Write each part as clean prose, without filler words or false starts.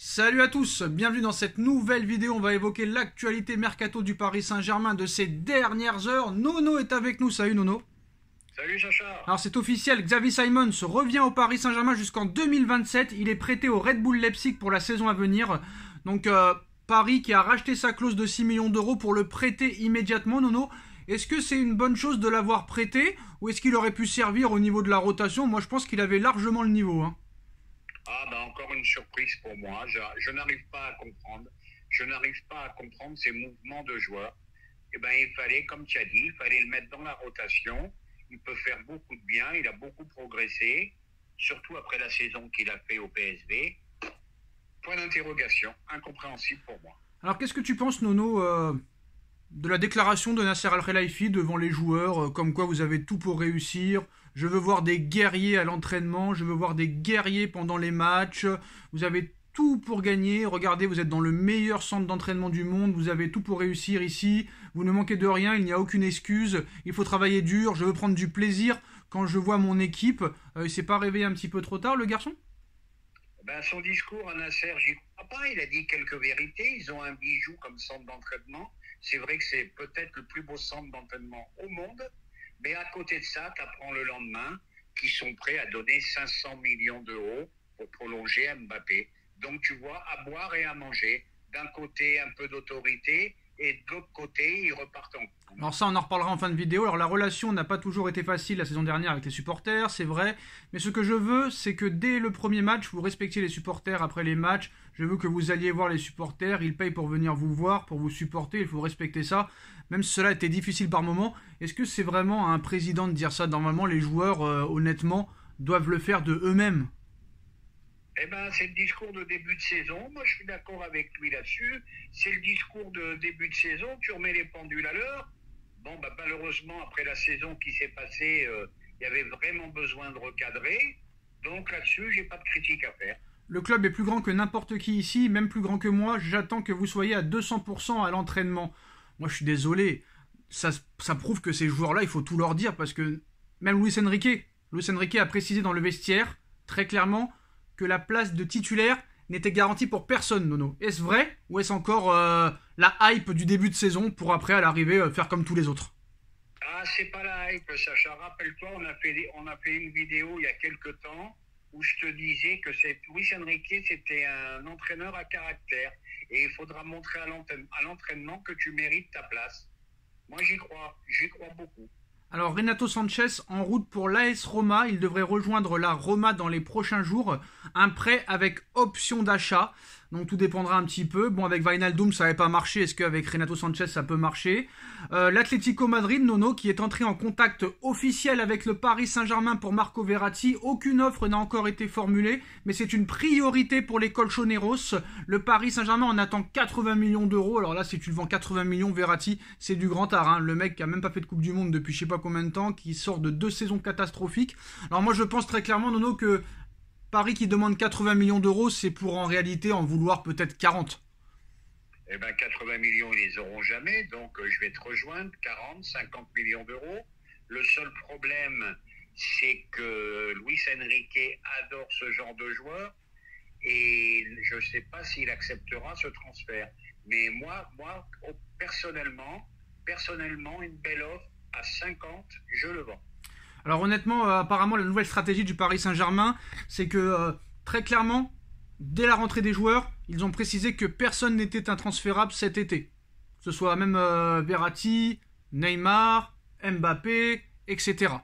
Salut à tous, bienvenue dans cette nouvelle vidéo. On va évoquer l'actualité mercato du Paris Saint-Germain de ces dernières heures. Nono est avec nous, salut Nono. Salut Sacha. Alors c'est officiel, Xavi Simons revient au Paris Saint-Germain jusqu'en 2027. Il est prêté au Red Bull Leipzig pour la saison à venir. Donc Paris qui a racheté sa clause de 6 millions d'euros pour le prêter immédiatement. Nono, est-ce que c'est une bonne chose de l'avoir prêté ou est-ce qu'il aurait pu servir au niveau de la rotation? Moi je pense qu'il avait largement le niveau. Encore une surprise pour moi. Je n'arrive pas à comprendre. Je n'arrive pas à comprendre ces mouvements de joueurs. Il fallait, comme tu as dit, il fallait le mettre dans la rotation. Il peut faire beaucoup de bien. Il a beaucoup progressé, surtout après la saison qu'il a fait au PSV. Point d'interrogation, incompréhensible pour moi. Alors qu'est-ce que tu penses, Nono, de la déclaration de Nasser Al-Khelaifi devant les joueurs, comme quoi vous avez tout pour réussir? Je veux voir des guerriers à l'entraînement, je veux voir des guerriers pendant les matchs, vous avez tout pour gagner, regardez, vous êtes dans le meilleur centre d'entraînement du monde, vous avez tout pour réussir ici, vous ne manquez de rien, il n'y a aucune excuse, il faut travailler dur, je veux prendre du plaisir quand je vois mon équipe. Il s'est pas réveillé un petit peu trop tard, le garçon? Son discours à Nasser, j'y crois pas, il a dit quelques vérités, ils ont un bijou comme centre d'entraînement, c'est vrai que c'est peut-être le plus beau centre d'entraînement au monde. Mais à côté de ça, tu apprends le lendemain qu'ils sont prêts à donner 500 millions d'euros pour prolonger Mbappé. Donc tu vois, à boire et à manger. D'un côté, un peu d'autorité et de l'autre côté, ils repartent en cours. Alors ça, on en reparlera en fin de vidéo. Alors la relation n'a pas toujours été facile la saison dernière avec les supporters, c'est vrai. Mais ce que je veux, c'est que dès le premier match, vous respectiez les supporters après les matchs. Je veux que vous alliez voir les supporters. Ils payent pour venir vous voir, pour vous supporter. Il faut respecter ça. Même si cela était difficile par moments. Est-ce que c'est vraiment à un président de dire ça? Normalement, les joueurs, honnêtement, doivent le faire de eux-mêmes. C'est le discours de début de saison. Moi, je suis d'accord avec lui là-dessus. C'est le discours de début de saison. Tu remets les pendules à l'heure. Malheureusement, après la saison qui s'est passée, il y avait vraiment besoin de recadrer. Donc là-dessus, j'ai pas de critique à faire. Le club est plus grand que n'importe qui ici, même plus grand que moi. J'attends que vous soyez à 200% à l'entraînement. Moi, je suis désolé. Ça prouve que ces joueurs-là, il faut tout leur dire parce que même Luis Enrique a précisé dans le vestiaire, très clairement, que la place de titulaire n'était garantie pour personne, Nono. Est-ce vrai ou est-ce encore la hype du début de saison pour après, à l'arrivée, faire comme tous les autres? C'est pas la hype, Sacha. Rappelle-toi, on a fait une vidéo il y a quelques temps où je te disais que Luis Enrique, c'était un entraîneur à caractère. Et il faudra montrer à l'entraînement que tu mérites ta place. Moi, j'y crois beaucoup. Alors, Renato Sanchez en route pour l'AS Roma. Il devrait rejoindre la Roma dans les prochains jours. Un prêt avec option d'achat. Donc, tout dépendra un petit peu. Bon, avec Wijnaldum, ça n'avait pas marché. Est-ce qu'avec Renato Sanchez, ça peut marcher? L'Atlético Madrid, Nono, qui est entré en contact officiel avec le Paris Saint-Germain pour Marco Verratti. Aucune offre n'a encore été formulée, mais c'est une priorité pour les Colchoneros. Le Paris Saint-Germain en attend 80 millions d'euros. Alors là, si tu le vends 80 millions, Verratti, c'est du grand art. Hein. Le mec qui a même pas fait de Coupe du Monde depuis je sais pas combien de temps, qui sort de 2 saisons catastrophiques. Alors moi, je pense très clairement, Nono, que Paris qui demande 80 millions d'euros, c'est pour en réalité en vouloir peut-être 40. 80 millions, ils les auront jamais, donc je vais te rejoindre, 40, 50 millions d'euros. Le seul problème, c'est que Luis Enrique adore ce genre de joueur et je ne sais pas s'il acceptera ce transfert. Mais moi personnellement, une belle offre à 50, je le vends. Alors honnêtement, apparemment, la nouvelle stratégie du Paris Saint-Germain, c'est que très clairement, dès la rentrée des joueurs, ils ont précisé que personne n'était intransférable cet été. Que ce soit même Verratti, Neymar, Mbappé, etc.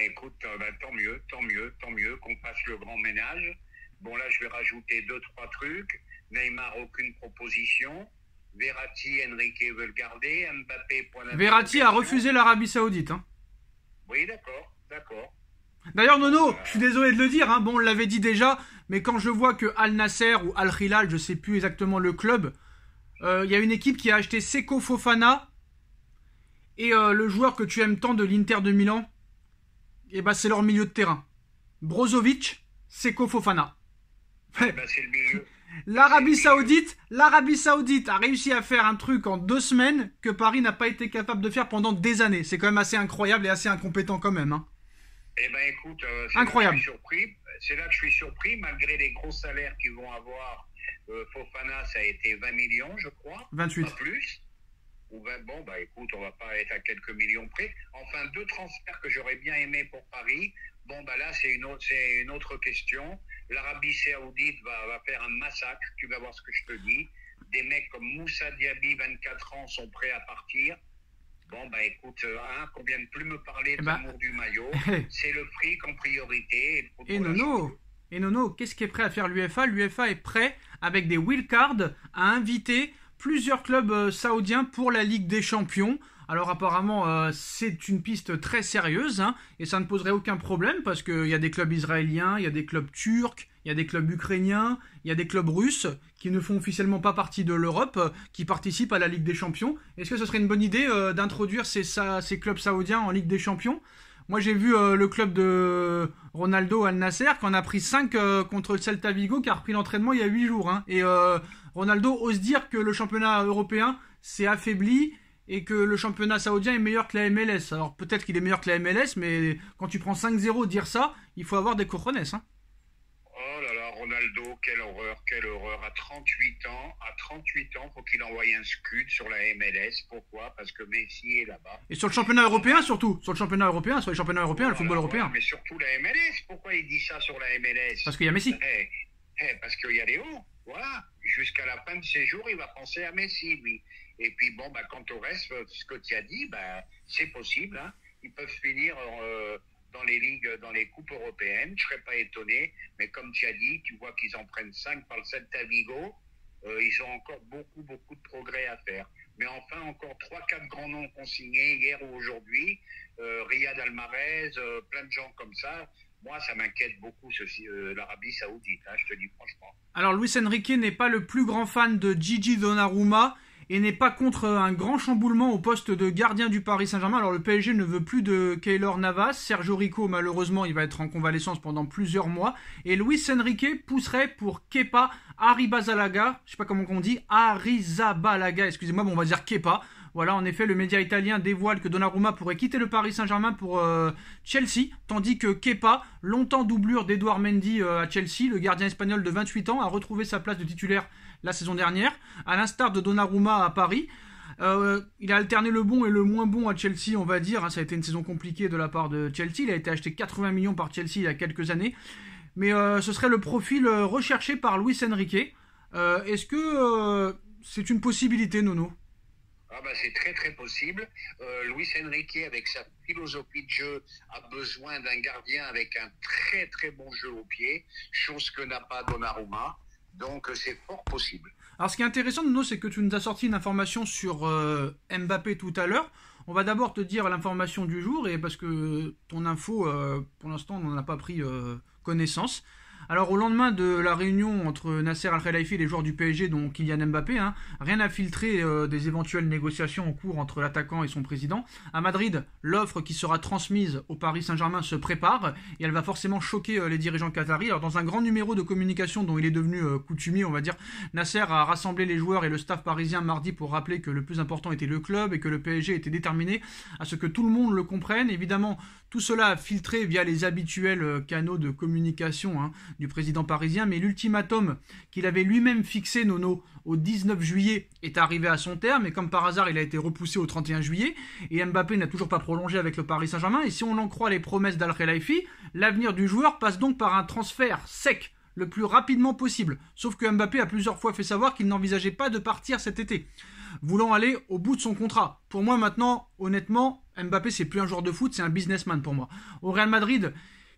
Écoute, tant mieux qu'on fasse le grand ménage. Bon là, je vais rajouter 2-3 trucs. Neymar, aucune proposition. Verratti, Enrique veut le garder. Mbappé, Verratti a refusé l'Arabie Saoudite. Hein. Oui, d'accord. D'ailleurs, Nono, je suis désolé de le dire, hein, bon, on l'avait dit déjà, mais quand je vois que Al Nasser ou Al Hilal, je sais plus exactement le club, il y a une équipe qui a acheté Seko Fofana et le joueur que tu aimes tant de l'Inter de Milan, c'est leur milieu de terrain. Brozovic, Seko Fofana. C'est le milieu. L'Arabie Saoudite a réussi à faire un truc en 2 semaines que Paris n'a pas été capable de faire pendant des années. C'est quand même assez incroyable et assez incompétent quand même. Hein. Eh ben écoute, Incroyable. C'est là que je suis surpris, malgré les gros salaires qu'ils vont avoir. Fofana, ça a été 20 millions, je crois. 28. Pas plus. Ou 20, bon, bah écoute, on va pas être à quelques millions près. Enfin, 2 transferts que j'aurais bien aimé pour Paris. Bon, bah là, c'est une autre question. L'Arabie Saoudite va faire un massacre. Tu vas voir ce que je te dis. Des mecs comme Moussa Diaby, 24 ans, sont prêts à partir. Bon, bah écoute, qu'on vienne plus me parler de l'amour du maillot. C'est le fric en priorité. Et Nono, qu'est-ce qui est prêt à faire l'UEFA? L'UEFA est prêt, avec des wildcards, à inviter plusieurs clubs saoudiens pour la Ligue des Champions. Alors apparemment, c'est une piste très sérieuse, hein, et ça ne poserait aucun problème, parce qu'il y a des clubs israéliens, il y a des clubs turcs, il y a des clubs ukrainiens, il y a des clubs russes qui ne font officiellement pas partie de l'Europe, qui participent à la Ligue des Champions. Est-ce que ce serait une bonne idée d'introduire ces clubs saoudiens en Ligue des Champions? Moi, j'ai vu le club de Ronaldo Al Nasser qui en a pris 5 contre le Celta Vigo, qui a repris l'entraînement il y a 8 jours. Hein. Et Ronaldo ose dire que le championnat européen s'est affaibli et que le championnat saoudien est meilleur que la MLS. Alors peut-être qu'il est meilleur que la MLS, mais quand tu prends 5-0 dire ça, il faut avoir des cojones. Hein. Oh là là, Ronaldo, quelle horreur, quelle horreur. À 38 ans, faut qu'il envoie un scud sur la MLS. Pourquoi? Parce que Messi est là-bas. Et sur le championnat européen surtout. Sur le championnat européen, sur les championnats européens, le football européen. Mais surtout la MLS. Pourquoi il dit ça sur la MLS? Parce qu'il y a Messi. Parce qu'il y a Léo. Voilà. Jusqu'à la fin de ses jours, il va penser à Messi, lui. Et puis bon, bah, quant au reste, ce que tu as dit, bah, c'est possible. Hein. Ils peuvent finir dans les ligues, dans les coupes européennes. Je serais pas étonné. Mais comme tu as dit, tu vois qu'ils en prennent 5 par le Celta Vigo. Ils ont encore beaucoup de progrès à faire. Mais enfin, encore 3-4 grands noms consignés hier ou aujourd'hui. Riyad Almarez, plein de gens comme ça. Moi, ça m'inquiète beaucoup, l'Arabie Saoudite, hein, je te dis franchement. Alors, Luis Enrique n'est pas le plus grand fan de Gigi Donnarumma et n'est pas contre un grand chamboulement au poste de gardien du Paris Saint-Germain. Alors, le PSG ne veut plus de Keylor Navas. Sergio Rico, malheureusement, il va être en convalescence pendant plusieurs mois. Et Luis Enrique pousserait pour Kepa Arrizabalaga. Je sais pas comment on dit. Arrizabalaga, excusez-moi, bon, on va dire Kepa. Voilà, en effet, le média italien dévoile que Donnarumma pourrait quitter le Paris Saint-Germain pour Chelsea, tandis que Kepa, longtemps doublure d'Edouard Mendy à Chelsea, le gardien espagnol de 28 ans, a retrouvé sa place de titulaire la saison dernière, à l'instar de Donnarumma à Paris. Il a alterné le bon et le moins bon à Chelsea, on va dire. Ça a été une saison compliquée de la part de Chelsea. Il a été acheté 80 millions par Chelsea il y a quelques années. Mais ce serait le profil recherché par Luis Enrique. Est-ce que c'est une possibilité, Nono? Ah bah c'est très possible. Luis Enrique, avec sa philosophie de jeu, a besoin d'un gardien avec un très bon jeu au pied, chose que n'a pas Donnarumma. Donc c'est fort possible. Alors ce qui est intéressant, Nono, c'est que tu nous as sorti une information sur Mbappé tout à l'heure. On va d'abord te dire l'information du jour, et parce que ton info, pour l'instant, on n'en a pas pris connaissance. Alors au lendemain de la réunion entre Nasser Al-Khelaifi et les joueurs du PSG, dont Kylian Mbappé, rien n'a filtré des éventuelles négociations en cours entre l'attaquant et son président. À Madrid, l'offre qui sera transmise au Paris Saint-Germain se prépare et elle va forcément choquer les dirigeants qataris. Alors dans un grand numéro de communication dont il est devenu coutumier, on va dire, Nasser a rassemblé les joueurs et le staff parisien mardi pour rappeler que le plus important était le club et que le PSG était déterminé à ce que tout le monde le comprenne. Évidemment, tout cela a filtré via les habituels canaux de communication du président parisien, mais l'ultimatum qu'il avait lui-même fixé, Nono, au 19 juillet est arrivé à son terme, et comme par hasard, il a été repoussé au 31 juillet, et Mbappé n'a toujours pas prolongé avec le Paris Saint-Germain, et si on en croit les promesses d'Al-Khelaifi, l'avenir du joueur passe donc par un transfert sec, le plus rapidement possible, sauf que Mbappé a plusieurs fois fait savoir qu'il n'envisageait pas de partir cet été, voulant aller au bout de son contrat. Pour moi maintenant, honnêtement, Mbappé c'est plus un joueur de foot, c'est un businessman pour moi. Au Real Madrid,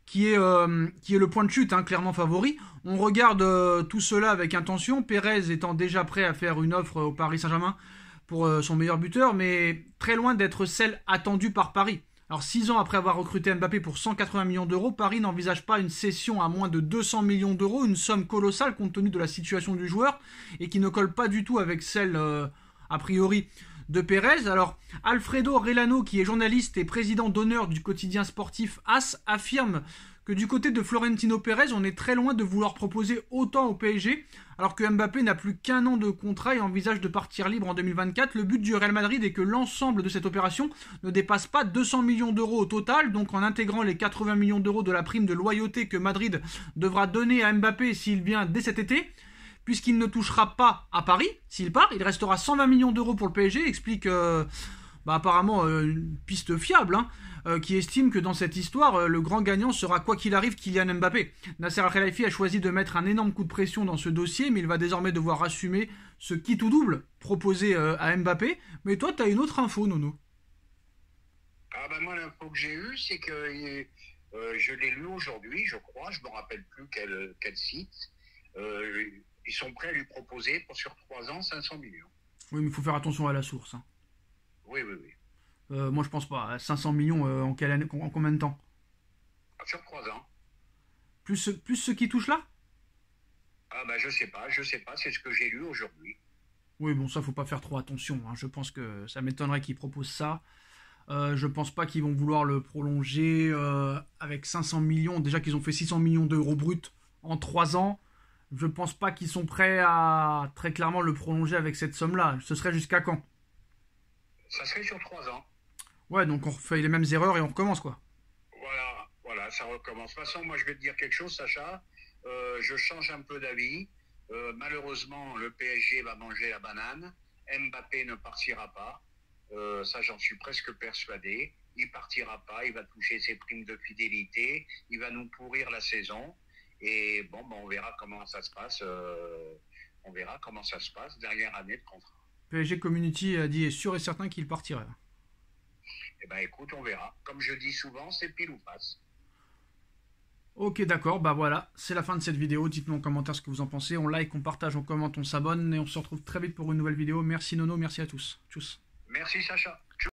qui est le point de chute, clairement favori, on regarde tout cela avec intention, Pérez étant déjà prêt à faire une offre au Paris Saint-Germain pour son meilleur buteur, mais très loin d'être celle attendue par Paris. Alors 6 ans après avoir recruté Mbappé pour 180 millions d'euros, Paris n'envisage pas une cession à moins de 200 millions d'euros, une somme colossale compte tenu de la situation du joueur, et qui ne colle pas du tout avec celle, a priori, de Pérez. Alors, Alfredo Relano, qui est journaliste et président d'honneur du quotidien sportif AS, affirme que du côté de Florentino Pérez, on est très loin de vouloir proposer autant au PSG, alors que Mbappé n'a plus qu'1 an de contrat et envisage de partir libre en 2024. Le but du Real Madrid est que l'ensemble de cette opération ne dépasse pas 200 millions d'euros au total, donc en intégrant les 80 millions d'euros de la prime de loyauté que Madrid devra donner à Mbappé s'il vient dès cet été. Puisqu'il ne touchera pas à Paris, s'il part, il restera 120 millions d'euros pour le PSG, explique apparemment une piste fiable, qui estime que dans cette histoire, le grand gagnant sera quoi qu'il arrive Kylian Mbappé. Nasser Al-Khelaifi a choisi de mettre un énorme coup de pression dans ce dossier, mais il va désormais devoir assumer ce quitte ou double proposé à Mbappé. Mais toi, tu as une autre info, Nono. Ah ben moi, l'info que j'ai eue, c'est que je l'ai lu aujourd'hui, je crois, je ne me rappelle plus quel site. Ils sont prêts à lui proposer sur 3 ans 500 millions. Oui, mais il faut faire attention à la source. Oui, oui, oui. Moi, je pense pas. 500 millions en combien de temps? Sur 3 ans. Plus ceux qui touchent là? Ah bah je sais pas, c'est ce que j'ai lu aujourd'hui. Oui, bon, ça, faut pas faire trop attention. Je pense que ça m'étonnerait qu'ils proposent ça. Je pense pas qu'ils vont vouloir le prolonger avec 500 millions. Déjà qu'ils ont fait 600 millions d'euros bruts en 3 ans. Je pense pas qu'ils sont prêts à très clairement le prolonger avec cette somme-là. Ce serait jusqu'à quand? Ça serait sur 3 ans. Ouais, donc on refait les mêmes erreurs et on recommence, quoi. Voilà, ça recommence. De toute façon, moi je vais te dire quelque chose, Sacha. Je change un peu d'avis. Malheureusement, le PSG va manger la banane. Mbappé ne partira pas. Ça, j'en suis presque persuadé. Il partira pas. Il va toucher ses primes de fidélité. Il va nous pourrir la saison. Et bon, on verra comment ça se passe. Dernière année de contrat. PSG Community a dit sûr et certain qu'il partirait. Eh ben écoute, on verra. Comme je dis souvent, c'est pile ou face. Ok, d'accord, bah voilà, c'est la fin de cette vidéo. Dites-nous en commentaire ce que vous en pensez. On like, on partage, on commente, on s'abonne et on se retrouve très vite pour une nouvelle vidéo. Merci Nono, merci à tous. Tchuss. Merci Sacha.